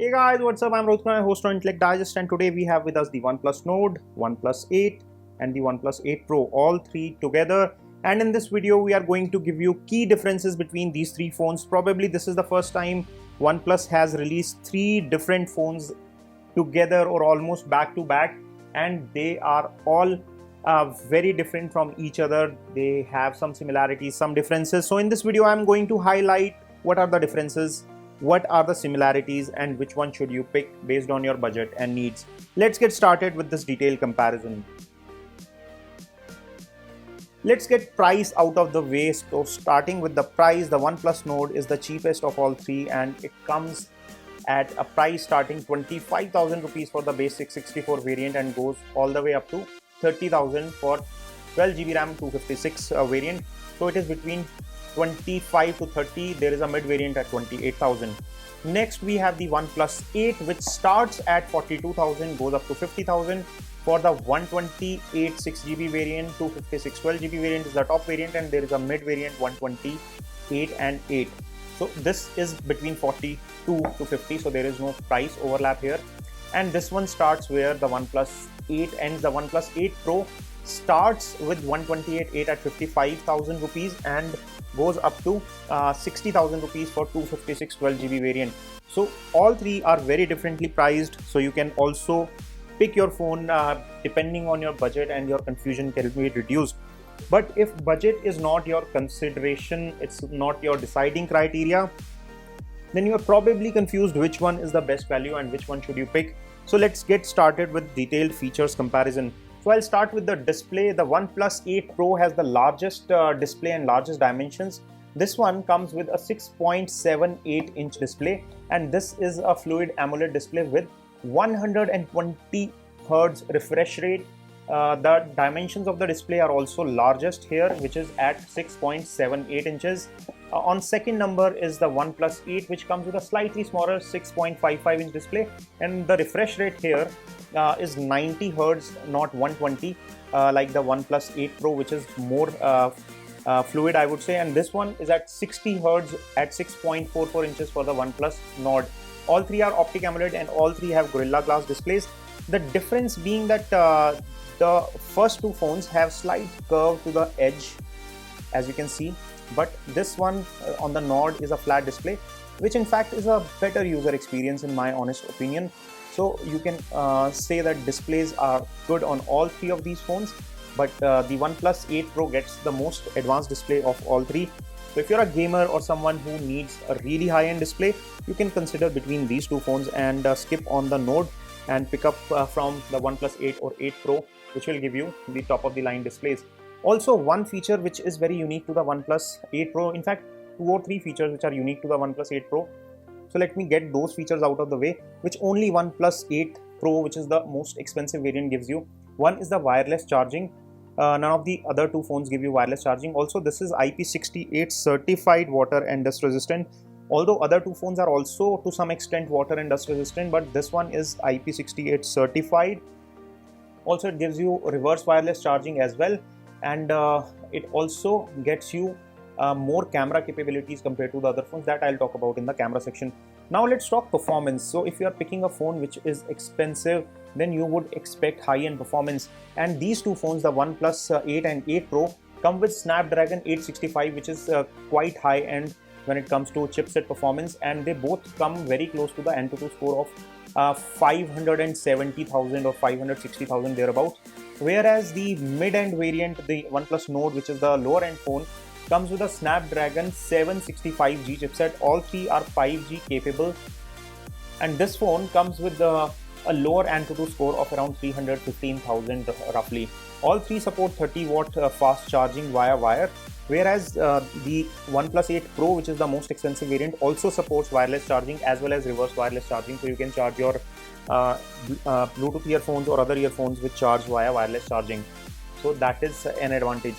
Hey guys, what's up? I'm Rohit Khurana, host on Intellect Digest, and today we have with us the OnePlus Node, OnePlus 8, and the OnePlus 8 Pro, all three together. And in this video, we are going to give you key differences between these three phones. Probably this is the first time OnePlus has released three different phones together or almost back to back, and they are all very different from each other. They have some similarities, some differences. So in this video, I'm going to highlight what are the differences, what are the similarities, and which one should you pick based on your budget and needs. Let's get started with this detailed comparison. Let's get price out of the way. So starting with the price, the OnePlus Node is the cheapest of all three, and it comes at a price starting 25,000 rupees for the basic 64 variant and goes all the way up to 30,000 for 12GB RAM 256 variant. So it is between 25 to 30. There is a mid variant at 28,000. Next we have the OnePlus 8, which starts at 42,000, goes up to 50,000 for the 128 6GB variant. 256 12GB variant is the top variant, and there is a mid variant 128 and 8. So this is between 42 to 50, so there is no price overlap here. And this one starts where the OnePlus 8 ends. The OnePlus 8 Pro starts with 128 at 55,000 rupees and goes up to 60,000 rupees for 256 12GB variant. So all three are very differently priced, so you can also pick your phone depending on your budget, and your confusion can be reduced. But if budget is not your consideration, it's not your deciding criteria, then you are probably confused which one is the best value and which one should you pick. So let's get started with detailed features comparison. So I'll start with the display. The OnePlus 8 Pro has the largest display and largest dimensions. This one comes with a 6.78 inch display, and this is a fluid AMOLED display with 120 Hz refresh rate. The dimensions of the display are also largest here, which is at 6.78 inches. On second number is the OnePlus 8, which comes with a slightly smaller 6.55 inch display, and the refresh rate here is 90 Hz, not 120, like the OnePlus 8 Pro, which is more fluid, I would say. And this one is at 60 Hz at 6.44 inches for the OnePlus Nord. All three are optic AMOLED, and all three have Gorilla Glass displays. The difference being that the first two phones have slight curve to the edge, as you can see, but this one on the Nord is a flat display, which in fact is a better user experience in my honest opinion. So you can say that displays are good on all three of these phones, but the OnePlus 8 Pro gets the most advanced display of all three. So if you're a gamer or someone who needs a really high-end display, you can consider between these two phones and skip on the Node and pick up from the OnePlus 8 or 8 Pro, which will give you the top of the line displays. Also, one feature which is very unique to the OnePlus 8 Pro, in fact 2 or 3 features which are unique to the OnePlus 8 Pro. So let me get those features out of the way, which only OnePlus 8 Pro, which is the most expensive variant, gives you. One is the wireless charging. None of the other two phones give you wireless charging. Also, this is IP68 certified water and dust resistant. Although other two phones are also to some extent water and dust resistant, but this one is IP68 certified. Also, it gives you reverse wireless charging as well, and it also gets you more camera capabilities compared to the other phones that I'll talk about in the camera section. Now let's talk performance. So if you are picking a phone which is expensive, then you would expect high-end performance, and these two phones, the OnePlus 8 and 8 Pro, come with Snapdragon 865, which is quite high-end when it comes to chipset performance, and they both come very close to the AnTuTu score of 570,000 or 560,000 thereabouts. Whereas the mid-end variant, the OnePlus Nord, which is the lower-end phone, comes with a Snapdragon 765G chipset. All three are 5G capable, and this phone comes with a lower AnTuTu score of around 315,000 roughly. All three support 30-watt fast charging via wire, whereas the OnePlus 8 Pro, which is the most expensive variant, also supports wireless charging as well as reverse wireless charging, so you can charge your Bluetooth earphones or other earphones which charge via wireless charging. So that is an advantage.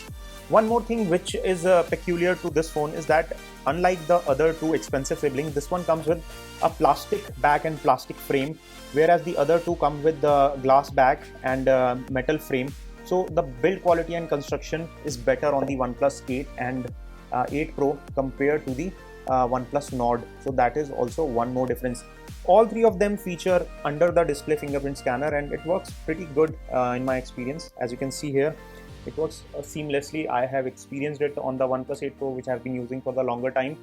One more thing which is peculiar to this phone is that unlike the other two expensive siblings, this one comes with a plastic back and plastic frame, whereas the other two come with the glass back and metal frame. So the build quality and construction is better on the OnePlus 8 and 8 Pro compared to the OnePlus Nord. So that is also one more difference. All three of them feature under the display fingerprint scanner, and it works pretty good in my experience. As you can see here, it works seamlessly. I have experienced it on the OnePlus 8 Pro, which I have been using for the longer time.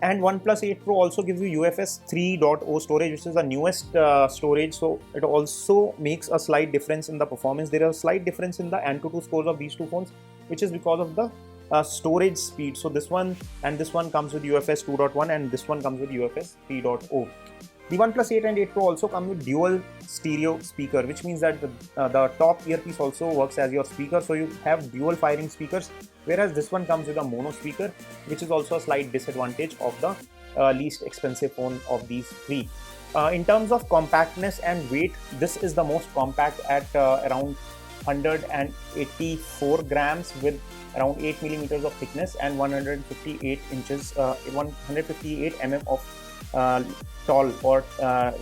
And OnePlus 8 Pro also gives you UFS 3.0 storage, which is the newest storage. So it also makes a slight difference in the performance. There is a slight difference in the Antutu scores of these two phones, which is because of the storage speed. So this one and this one comes with UFS 2.1 and this one comes with UFS 3.0. The OnePlus 8 and 8 Pro also come with dual stereo speaker, which means that the top earpiece also works as your speaker. So you have dual firing speakers, whereas this one comes with a mono speaker, which is also a slight disadvantage of the least expensive phone of these three. In terms of compactness and weight, this is the most compact at around 184 grams with around 8 millimeters of thickness and 158 inches, 158 mm of tall or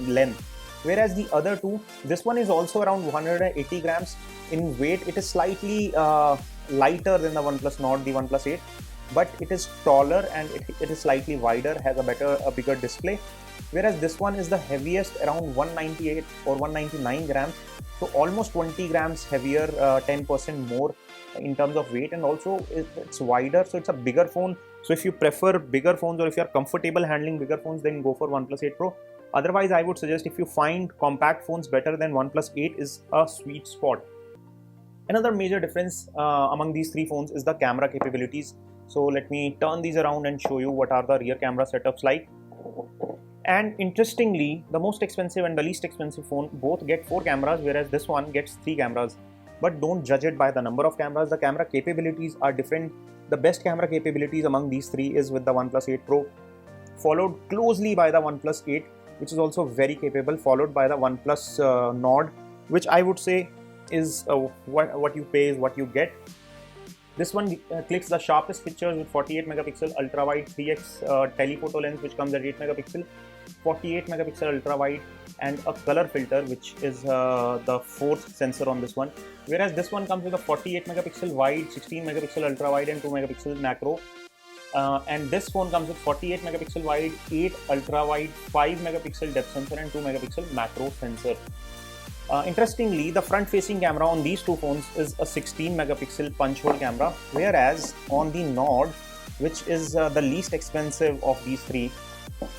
length. Whereas the other two, this one is also around 180 grams in weight. It is slightly lighter than the OnePlus Nord, the OnePlus 8, but it is taller and it is slightly wider, has a bigger display. Whereas this one is the heaviest, around 198 or 199 grams, so almost 20 grams heavier, 10% more in terms of weight, and also it's wider, so it's a bigger phone. So if you prefer bigger phones or if you are comfortable handling bigger phones, then go for OnePlus 8 Pro. Otherwise, I would suggest, if you find compact phones better, then OnePlus 8 is a sweet spot. Another major difference among these three phones is the camera capabilities. So let me turn these around and show you what are the rear camera setups like. And interestingly, the most expensive and the least expensive phone both get 4 cameras, whereas this one gets 3 cameras. But don't judge it by the number of cameras. The camera capabilities are different. The best camera capabilities among these three is with the OnePlus 8 Pro, followed closely by the OnePlus 8, which is also very capable, followed by the OnePlus Nord, which I would say is what you pay is what you get. This one clicks the sharpest pictures with 48 megapixel ultra wide 3x telephoto lens, which comes at 8 megapixel, 48 megapixel ultra wide, and a color filter, which is the fourth sensor on this one. Whereas this one comes with a 48 megapixel wide, 16 megapixel ultra wide, and 2 megapixel macro. And this phone comes with 48 megapixel wide, 8 ultra wide, 5 megapixel depth sensor, and 2 megapixel macro sensor. Interestingly, the front facing camera on these two phones is a 16 megapixel punch hole camera, whereas on the Nord, which is the least expensive of these three,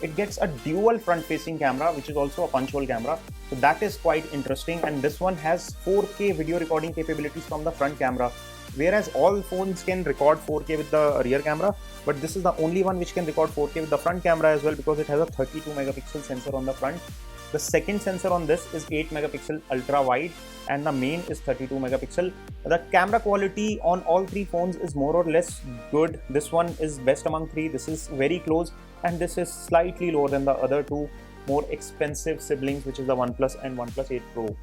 it gets a dual front facing camera, which is also a punch hole camera. So that is quite interesting, and this one has 4K video recording capabilities from the front camera, whereas all phones can record 4K with the rear camera, but this is the only one which can record 4K with the front camera as well, because it has a 32 megapixel sensor on the front. The second sensor on this is 8 megapixel ultra wide, and the main is 32 megapixel. The camera quality on all three phones is more or less good. This one is best among three, this is very close, and this is slightly lower than the other two more expensive siblings, which is the OnePlus and OnePlus 8 Pro.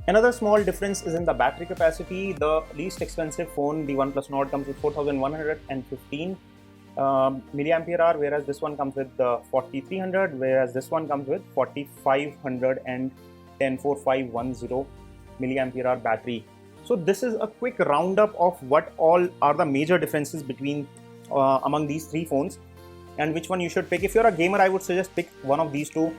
Another small difference is in the battery capacity. The least expensive phone, the OnePlus Nord, comes with 4115 milliampere hour, whereas this one comes with 4300, whereas this one comes with 4510 milliampere hour battery. So this is a quick roundup of what all are the major differences between among these three phones, and which one you should pick. If you're a gamer, I would suggest pick one of these two.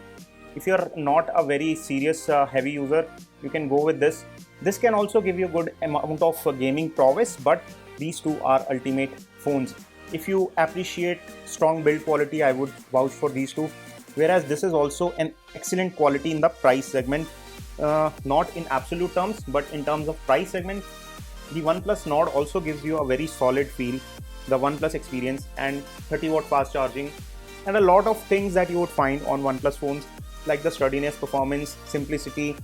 If you're not a very serious heavy user, you can go with this. This can also give you a good amount of gaming prowess, but these two are ultimate phones. If you appreciate strong build quality, I would vouch for these two. Whereas this is also an excellent quality in the price segment, not in absolute terms, but in terms of price segment. The OnePlus Nord also gives you a very solid feel, the OnePlus experience, and 30-watt fast charging, and a lot of things that you would find on OnePlus phones, like the sturdiness, performance, simplicity,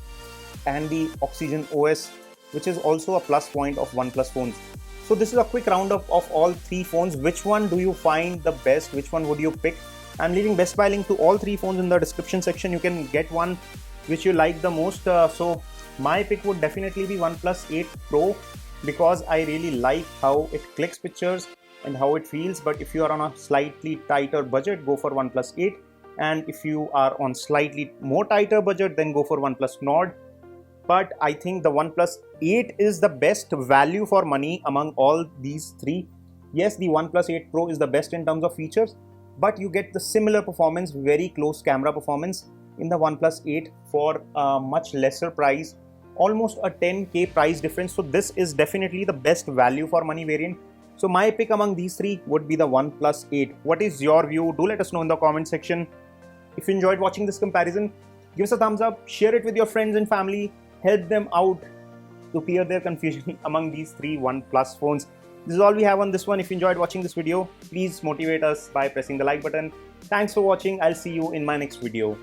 and the Oxygen OS, which is also a plus point of OnePlus phones. So this is a quick roundup of all three phones. Which one do you find the best? Which one would you pick? I'm leaving Best Buy link to all three phones in the description section. You can get one which you like the most. So my pick would definitely be OnePlus 8 Pro, because I really like how it clicks pictures and how it feels. But if you are on a slightly tighter budget, go for OnePlus 8. And if you are on slightly more tighter budget, then go for OnePlus Nord. But I think the OnePlus 8 is the best value for money among all these three. Yes, the OnePlus 8 Pro is the best in terms of features, but you get the similar performance, very close camera performance in the OnePlus 8 for a much lesser price, almost a 10k price difference. So this is definitely the best value for money variant. So my pick among these three would be the OnePlus 8. What is your view? Do let us know in the comment section. If you enjoyed watching this comparison, give us a thumbs up, share it with your friends and family, help them out to clear their confusion among these three OnePlus phones. This is all we have on this one. If you enjoyed watching this video, please motivate us by pressing the like button. Thanks for watching. I'll see you in my next video.